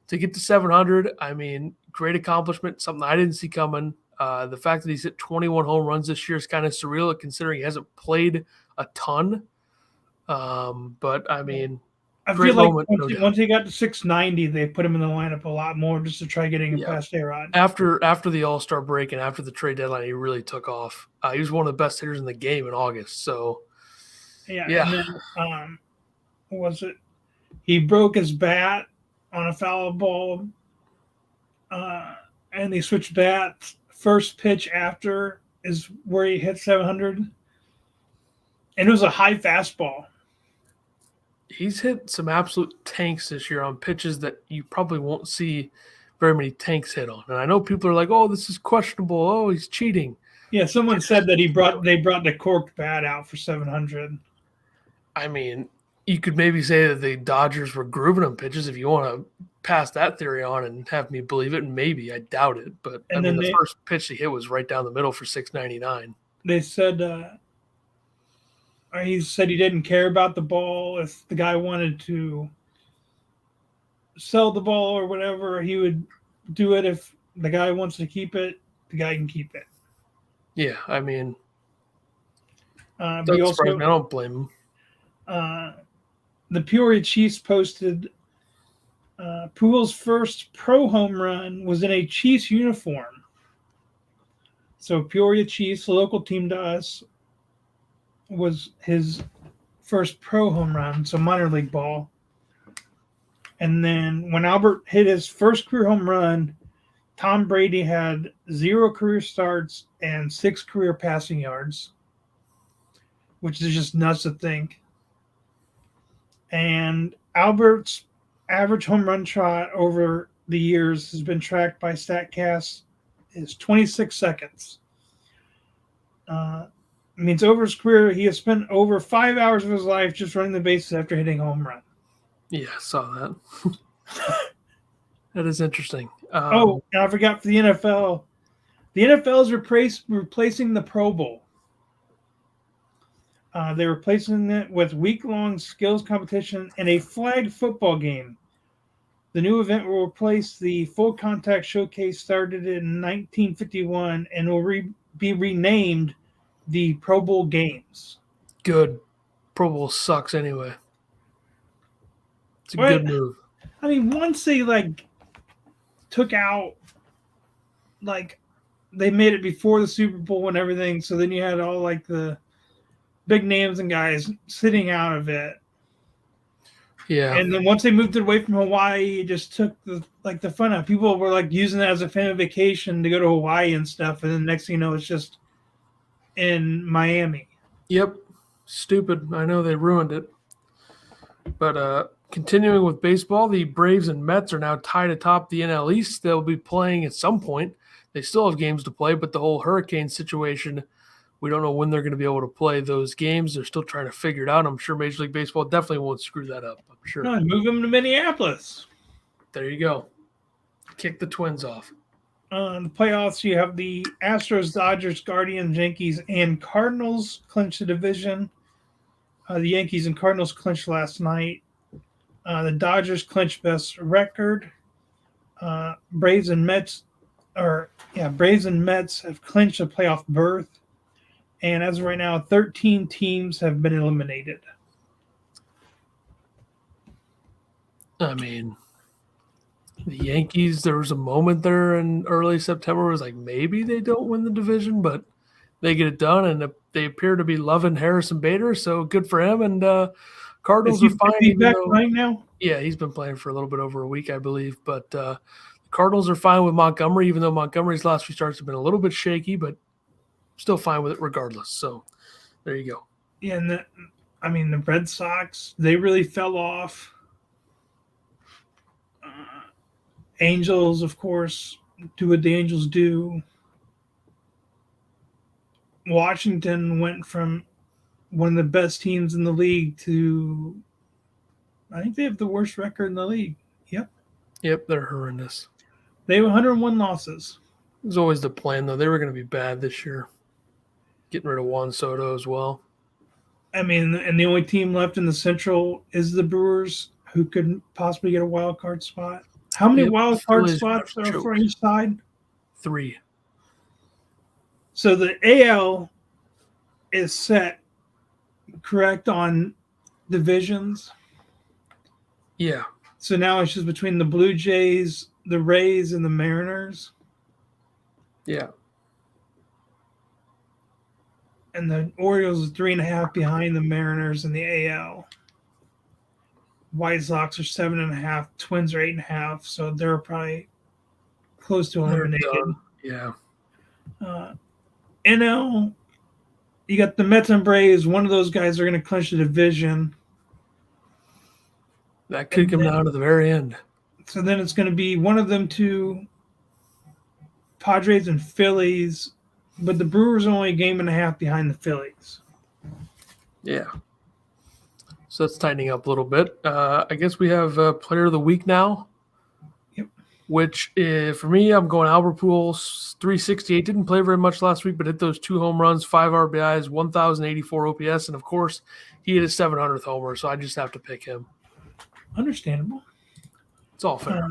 to get to 700, I mean, great accomplishment, something I didn't see coming. The fact that he's hit 21 home runs this year is kind of surreal considering he hasn't played a ton. But, I mean,
I feel like once he got to 690, they put him in the lineup a lot more just to try getting him past A-Rod.
After the All-Star break and after the trade deadline, he really took off. He was one of the best hitters in the game in August. So,
yeah. And then, what was it? He broke his bat on a foul ball, and they switched bats. First pitch after is where he hit 700, and it was a high fastball.
He's hit some absolute tanks this year on pitches that you probably won't see very many tanks hit on. And I know people are like, "Oh, this is questionable. Oh, he's cheating."
Yeah, someone said that they brought the corked bat out for 700.
I mean, you could maybe say that the Dodgers were grooving him pitches if you want to pass that theory on and have me believe it. And maybe I doubt it, but the first pitch he hit was right down the middle for 699.
They said he said he didn't care about the ball. If the guy wanted to sell the ball or whatever, he would do it. If the guy wants to keep it, the guy can keep it.
Yeah, I mean,
I
don't blame him.
The Peoria Chiefs posted Pujols' first pro home run was in a Chiefs uniform. So Peoria Chiefs, a local team to us, was his first pro home run, so minor league ball. And then when Albert hit his first career home run, Tom Brady had 0 career starts and 6 career passing yards, which is just nuts to think. And Albert's average home run trot over the years has been tracked by StatCast is 26 seconds. Means over his career, he has spent over 5 hours of his life just running the bases after hitting a home run.
Yeah, I saw that. That is interesting.
And I forgot for the NFL. The NFL is replacing the Pro Bowl. They're replacing it with week-long skills competition and a flag football game. The new event will replace the full contact showcase started in 1951 and will be renamed the Pro Bowl Games.
Good. Pro Bowl sucks anyway. It's a
But,
good move.
I mean, once they took out they made it before the Super Bowl and everything, so then you had all the big names and guys sitting out of it.
Yeah.
And then once they moved it away from Hawaii, it just took the fun out. People were using it as a family vacation to go to Hawaii and stuff, and then next thing you know, it's just in Miami.
Yep. Stupid. I know they ruined it. But continuing with baseball, the Braves and Mets are now tied atop the NL East. They'll be playing at some point. They still have games to play, but the whole hurricane situation, we don't know when they're going to be able to play those games. They're still trying to figure it out. I'm sure Major League Baseball definitely won't screw that up. I'm sure.
No, move them to Minneapolis.
There you go. Kick the Twins off.
In the playoffs, you have the Astros, Dodgers, Guardians, Yankees, and Cardinals clinch the division. The Yankees and Cardinals clinched last night. The Dodgers clinched best record. Braves and Mets have clinched a playoff berth. And as of right now, 13 teams have been eliminated.
I mean, the Yankees, there was a moment there in early September where it was like maybe they don't win the division, but they get it done, and they appear to be loving Harrison Bader, so good for him. And Cardinals are fine.
Is he back playing now?
Yeah, he's been playing for a little bit over a week, I believe. But the Cardinals are fine with Montgomery, even though Montgomery's last few starts have been a little bit shaky, but still fine with it regardless. So there you go.
Yeah, and the Red Sox, they really fell off. Angels, of course, do what the Angels do. Washington went from one of the best teams in the league to, I think they have the worst record in the league.
Yep, they're horrendous.
They have 101 losses.
It was always the plan, though. They were going to be bad this year. Getting rid of Juan Soto as well.
I mean, and the only team left in the Central is the Brewers, who could possibly get a wild card spot. How many wild card spots are for each side?
3.
So the AL is set, correct, on divisions?
Yeah.
So now it's just between the Blue Jays, the Rays, and the Mariners?
Yeah.
And the Orioles are 3.5 behind the Mariners in the AL. White Sox are 7.5. Twins are 8.5. So they're probably close to eliminated.
Yeah.
NL, you got the Mets and Braves. One of those guys are going to clinch the division.
That could come down to the very end.
So then it's going to be one of them two, Padres and Phillies. But the Brewers are only a game and a half behind the Phillies.
Yeah. So that's tightening up a little bit. I guess we have Player of the Week now.
Yep.
Which, for me, I'm going Albert Pujols, 368. Didn't play very much last week, but hit those 2 home runs, 5 RBIs, 1,084 OPS. And, of course, he hit his 700th homer, so I just have to pick him.
Understandable.
It's all fair.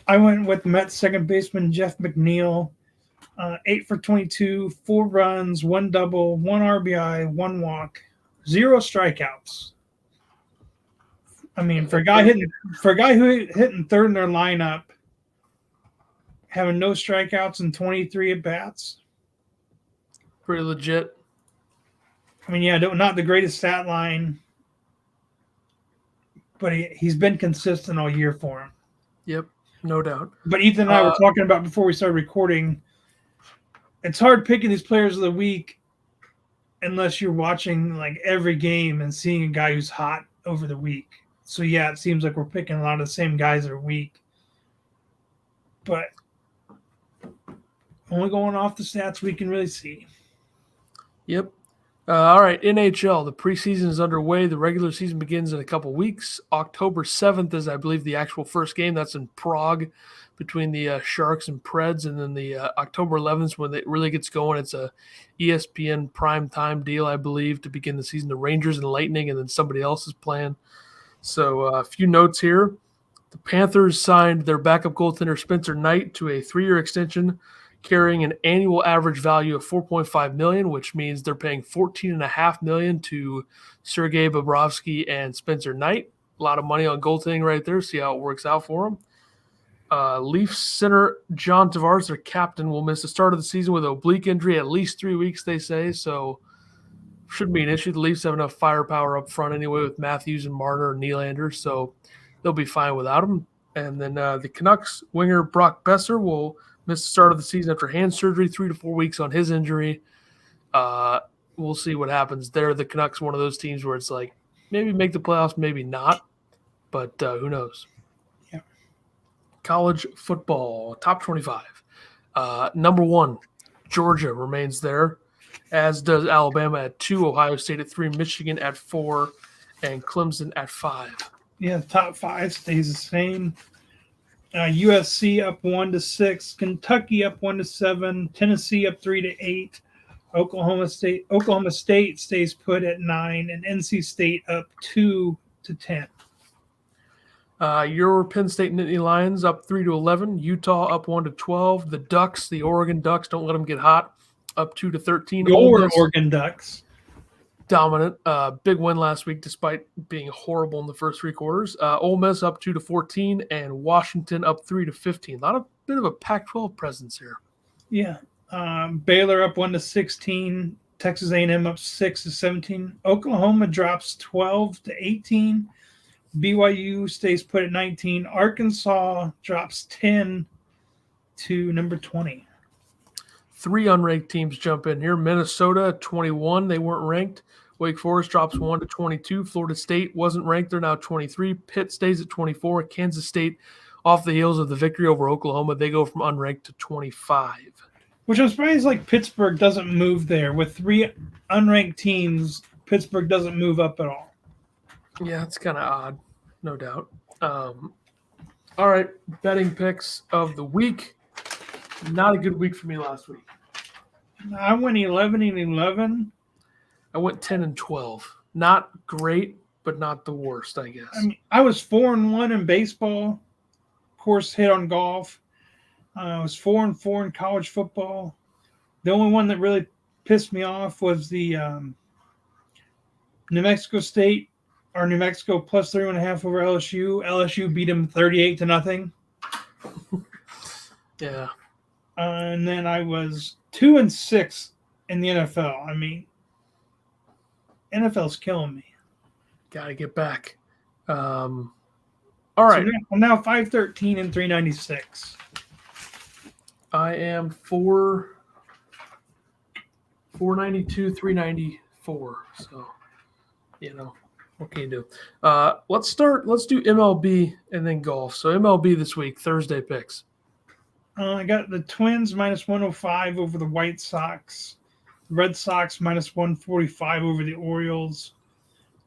I went with Mets second baseman Jeff McNeil. 8 for 22, 4 runs, 1 double, 1 RBI, 1 walk, 0 strikeouts. I mean, for a guy who hit in third in their lineup, having no strikeouts and 23 at bats,
pretty legit.
I mean, yeah, not the greatest stat line, but he's been consistent all year for him.
Yep, no doubt.
But Ethan and I were talking about before we started recording. It's hard picking these players of the week unless you're watching every game and seeing a guy who's hot over the week. So, yeah, it seems like we're picking a lot of the same guys every week. But only going off the stats we can really see.
Yep. All right, NHL. The preseason is underway. The regular season begins in a couple weeks. October 7th is, I believe, the actual first game. That's in Prague between the Sharks and Preds. And then the October 11th is when it really gets going. It's a ESPN primetime deal, I believe, to begin the season. The Rangers and Lightning, and then somebody else is playing. So a few notes here. The Panthers signed their backup goaltender Spencer Knight to a 3-year extension, carrying an annual average value of $4.5 million, which means they're paying $14.5 million to Sergei Bobrovsky and Spencer Knight. A lot of money on goaltending right there. See how it works out for them. Leafs center John Tavares, their captain, will miss the start of the season with an oblique injury, at least 3 weeks, they say. So shouldn't be an issue. The Leafs have enough firepower up front anyway with Matthews and Marner and Nylander, so they'll be fine without him. And then the Canucks winger Brock Besser will miss the start of the season after hand surgery, 3 to 4 weeks on his injury. We'll see what happens there. The Canucks are one of those teams where it's like maybe make the playoffs, maybe not, but who knows?
Yeah.
College football, top 25. Number 1, Georgia remains there, as does Alabama at 2, Ohio State at 3, Michigan at 4, and Clemson at 5.
Yeah, the top 5 stays the same. USC up 1-6, Kentucky up 1-7, Tennessee up 3-8, Oklahoma State stays put at 9, and NC State up 2-10.
Your Penn State Nittany Lions up 3-11, Utah up 1-12, the Ducks, the Oregon Ducks, don't let them get hot, up 2-13.
Your Oregon Ducks.
Dominant. Big win last week despite being horrible in the first 3 quarters. Ole Miss up 2-14 and Washington up 3-15. A bit of a Pac-12 presence here.
Yeah. Baylor up 1-16. Texas A&M up 6-17. Oklahoma drops 12-18. BYU stays put at 19. Arkansas drops 10 to number 20.
3 unranked teams jump in here. Minnesota 21. They weren't ranked. Wake Forest drops 1-22. Florida State wasn't ranked. They're now 23. Pitt stays at 24. Kansas State, off the heels of the victory over Oklahoma, they go from unranked to 25.
Which I'm surprised Pittsburgh doesn't move there. With 3 unranked teams, Pittsburgh doesn't move up at all.
Yeah, it's kind of odd, no doubt. All right, betting picks of the week. Not a good week for me last week.
I went 11-11.
I went 10-12. Not great, but not the worst, I guess.
I mean, I was 4-1 in baseball. Of course, hit on golf. I was 4-4 in college football. The only one that really pissed me off was the New Mexico State or New Mexico plus 3.5 over LSU. LSU beat them 38-0.
Yeah.
And then I was 2-6 in the NFL. I mean, NFL's killing me.
Got to get back. All right.
So I'm now 5-13 and 396.
I am 492, 394. So, what can you do? Let's do MLB and then golf. So MLB this week, Thursday picks.
I got the Twins minus 105 over the White Sox. Red Sox minus 145 over the Orioles.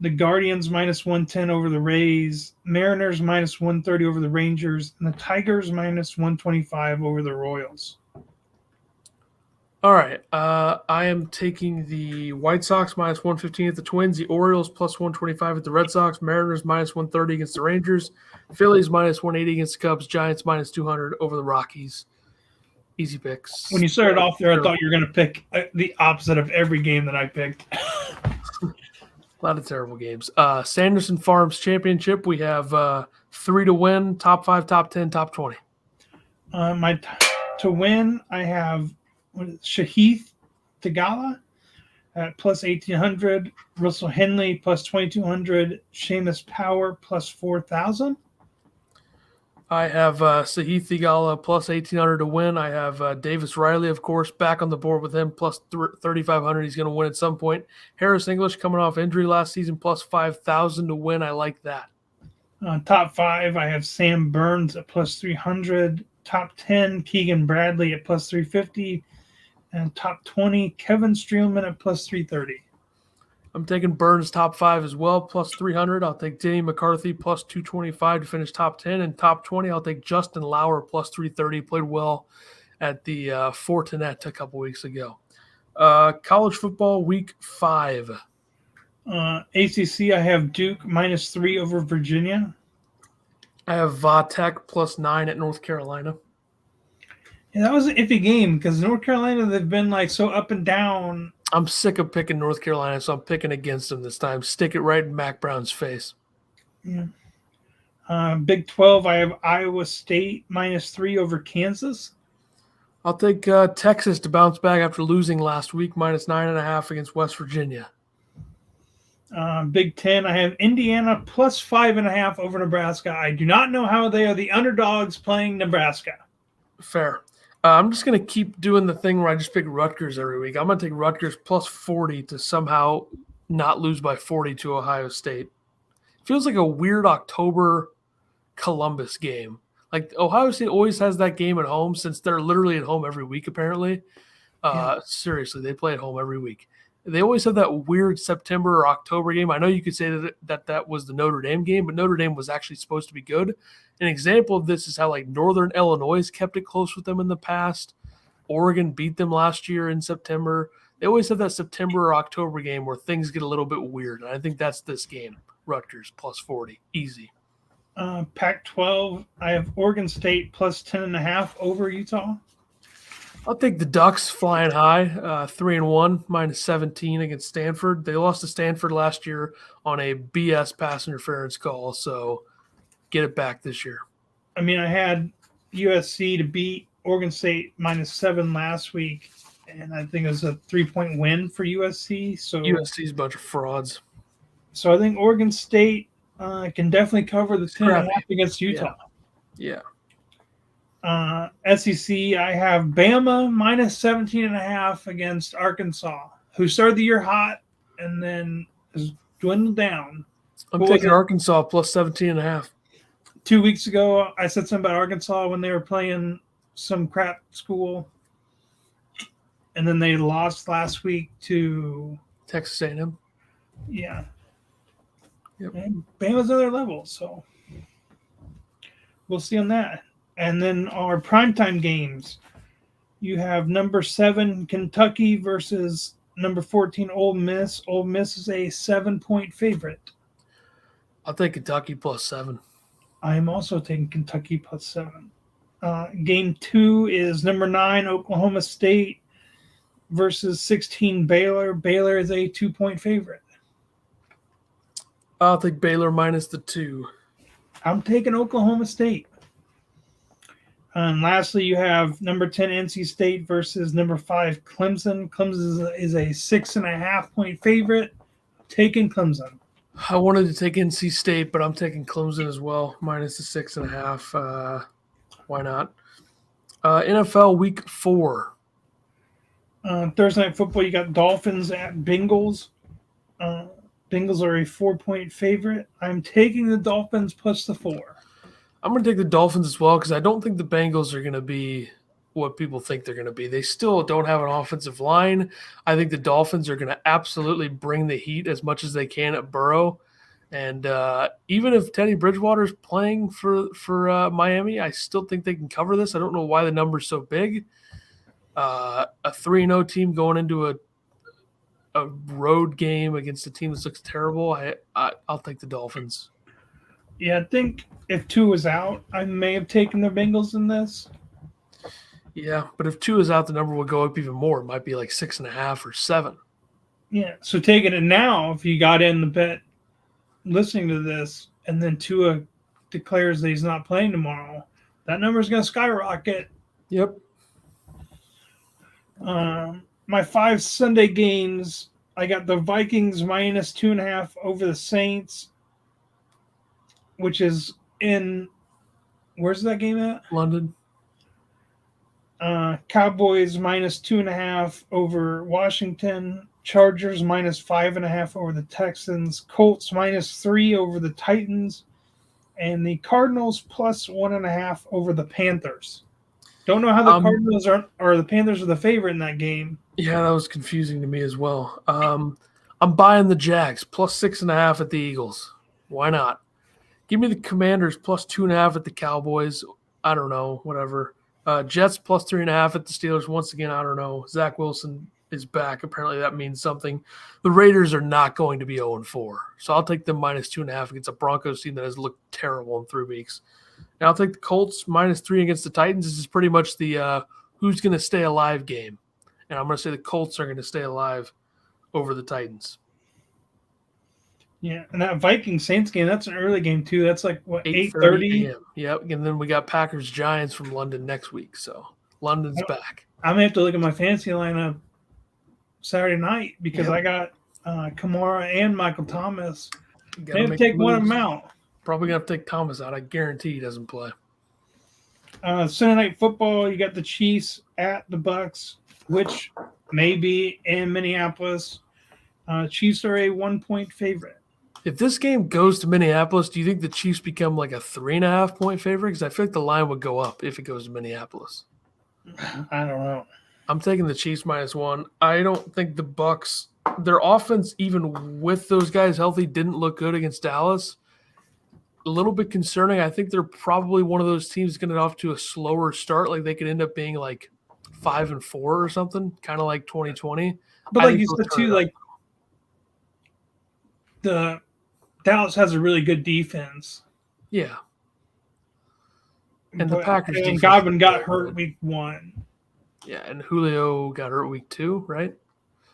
The Guardians minus 110 over the Rays. Mariners minus 130 over the Rangers. And the Tigers minus 125 over the Royals.
All right. I am taking the White Sox minus 115 at the Twins. The Orioles plus 125 at the Red Sox. Mariners minus 130 against the Rangers. Phillies minus 180 against the Cubs. Giants minus 200 over the Rockies. Easy picks.
When you started off there, I thought you were going to pick the opposite of every game that I picked.
A lot of terrible games. Sanderson Farms Championship. We have 3 to win. Top 5, top 10, top 20.
To win, I have Shahith Tagala at plus 1,800. Russell Henley plus 2,200. Seamus Power plus 4,000.
I have Sahith Theegala plus 1,800 to win. I have Davis Riley, of course, back on the board with him, plus 3,500. He's going to win at some point. Harris English coming off injury last season, plus 5,000 to win. I like that.
Top 5, I have Sam Burns at plus 300. Top 10, Keegan Bradley at plus 350. And top 20, Kevin Streelman at plus 330.
I'm taking Burns top 5 as well, plus 300. I'll take Danny McCarthy plus 225 to finish top 10. And top 20, I'll take Justin Lauer plus 330. Played well at the Fortinet a couple weeks ago. College football week 5.
ACC, I have Duke minus 3 over Virginia.
I have Tech +9 at North Carolina.
Yeah, that was an iffy game because North Carolina, they've been like so up and down.
I'm sick of picking North Carolina, so I'm picking against them this time. Stick it right in Mac Brown's face.
Yeah. Big 12, I have Iowa State -3 over Kansas.
I'll take Texas to bounce back after losing last week, -9.5 against West Virginia.
Big 10, I have Indiana +5.5 over Nebraska. I do not know how they are the underdogs playing Nebraska.
Fair. I'm just going to keep doing the thing where I just pick Rutgers every week. I'm going to take Rutgers +40 to somehow not lose by 40 to Ohio State. Feels like a weird October Columbus game. Like Ohio State always has that game at home since they're literally at home every week, apparently. Seriously, they play at home every week. They always have that weird September or October game. I know you could say that was the Notre Dame game, but Notre Dame was actually supposed to be good. An example of this is how like Northern Illinois kept it close with them in the past. Oregon beat them last year in September. They always have that September or October game where things get a little bit weird. And I think that's this game. Rutgers +40. Easy.
Pac-12, I have Oregon State +10.5 over Utah.
I'll take the Ducks flying high, 3-1, -17 against Stanford. They lost to Stanford last year on a BS pass interference call, so get it back this year.
I mean, I had USC to beat Oregon State -7 last week, and I think it was a 3-point win for USC. So
USC's a bunch of frauds.
So I think Oregon State can definitely cover the 10.5 against Utah.
Yeah.
SEC, I have Bama -17.5 against Arkansas, who started the year hot and then has dwindled down.
I'm taking Arkansas +17.5.
2 weeks ago, I said something about Arkansas when they were playing some crap school, and then they lost last week to
Texas A&M.
Yeah.
Yep.
And Bama's another level, so we'll see on that. And then our primetime games, you have number 7 Kentucky versus number 14 Ole Miss. Ole Miss is a 7-point favorite.
I'll take Kentucky +7.
I am also taking Kentucky +7. Game 2 is number 9 Oklahoma State versus 16 Baylor. Baylor is a 2-point favorite.
I'll take Baylor -2.
I'm taking Oklahoma State. And lastly, you have number 10 NC State versus number 5 Clemson. Clemson is a 6.5-point favorite. Taking Clemson.
I wanted to take NC State, but I'm taking Clemson as well, -6.5. Why not? NFL Week 4.
Thursday Night Football, you got Dolphins at Bengals. Bengals are a 4-point favorite. I'm taking the Dolphins +4.
I'm going to take the Dolphins as well because I don't think the Bengals are going to be what people think they're going to be. They still don't have an offensive line. I think the Dolphins are going to absolutely bring the heat as much as they can at Burrow. And even if Teddy Bridgewater is playing for Miami, I still think they can cover this. I don't know why the number's so big. A 3-0 team going into a road game against a team that looks terrible. I'll take the Dolphins.
Yeah, I think if 2 is out, I may have taken the Bengals in this.
Yeah, but if 2 is out, the number will go up even more. It might be like 6.5 or 7.
Yeah, so taking it now, if you got in the bet listening to this, and then Tua declares that he's not playing tomorrow, that number is going to skyrocket.
Yep.
My 5 Sunday games, I got the Vikings -2.5 over the Saints, which is in – where's that game at?
London.
Cowboys -2.5 over Washington. Chargers -5.5 over the Texans. Colts -3 over the Titans. And the Cardinals +1.5 over the Panthers. Don't know how the Cardinals or the Panthers are the favorite in that game.
Yeah, that was confusing to me as well. I'm buying the Jags +6.5 at the Eagles. Why not? Give me the Commanders +2.5 at the Cowboys. I don't know, whatever. Jets +3.5 at the Steelers. Once again, I don't know. Zach Wilson is back. Apparently that means something. The Raiders are not going to be 0-4. So I'll take them -2.5 against a Broncos team that has looked terrible in 3 weeks. And I'll take the Colts -3 against the Titans. This is pretty much the who's going to stay alive game. And I'm going to say the Colts are going to stay alive over the Titans.
Yeah, and that Vikings Saints game, that's an early game too. That's like what
8:30 a.m. Yep, and then we got Packers Giants from London next week. So London's back.
I'm gonna have to look at my fantasy lineup Saturday night because I got Kamara and Michael Thomas. They have to take one of them out.
Probably gonna have to take Thomas out. I guarantee he doesn't play.
Sunday night football, you got the Chiefs at the Bucks, which may be in Minneapolis. Chiefs are a 1-point favorite.
If this game goes to Minneapolis, do you think the Chiefs become like a 3.5-point favorite? Because I feel like the line would go up if it goes to Minneapolis.
I don't know.
I'm taking the Chiefs -1. I don't think the Bucks, their offense, even with those guys healthy, didn't look good against Dallas. A little bit concerning. I think they're probably one of those teams going to get off to a slower start. Like they could end up being like 5-4 or something, kind of like 2020.
But like you said too, like the Dallas has a really good defense.
Yeah. And the Packers
and Godwin got hurt week 1.
Yeah, and Julio got hurt week 2, right?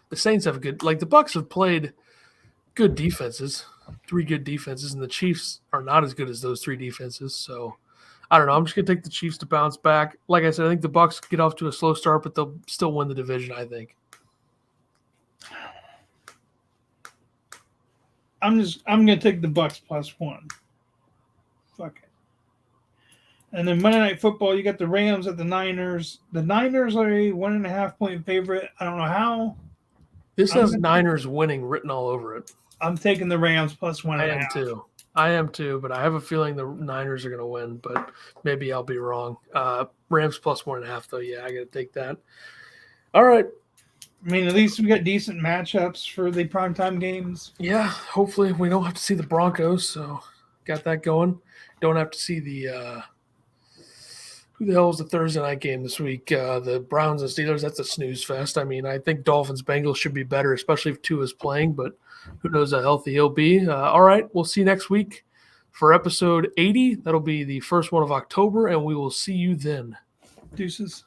The Saints have the Bucks have played good defenses, 3 good defenses, and the Chiefs are not as good as those 3 defenses. So I don't know. I'm just gonna take the Chiefs to bounce back. Like I said, I think the Bucks get off to a slow start, but they'll still win the division, I think.
I'm gonna take the Bucks +1. Fuck it. And then Monday Night Football, you got the Rams at the Niners. The Niners are a 1.5-point favorite. I don't know how.
This has Niners winning written all over it.
I'm taking the Rams +1.5.
I am too, but I have a feeling the Niners are going to win, but maybe I'll be wrong. Rams +1.5, though. Yeah, I got to take that. All right.
I mean, at least we got decent matchups for the primetime games.
Yeah, hopefully we don't have to see the Broncos, so got that going. Don't have to see the who the hell is the Thursday night game this week? The Browns and Steelers. That's a snooze fest. I mean, I think Dolphins Bengals should be better, especially if Tua is playing, but who knows how healthy he'll be. All right, we'll see you next week for episode 80. That'll be the first one of October, and we will see you then.
Deuces.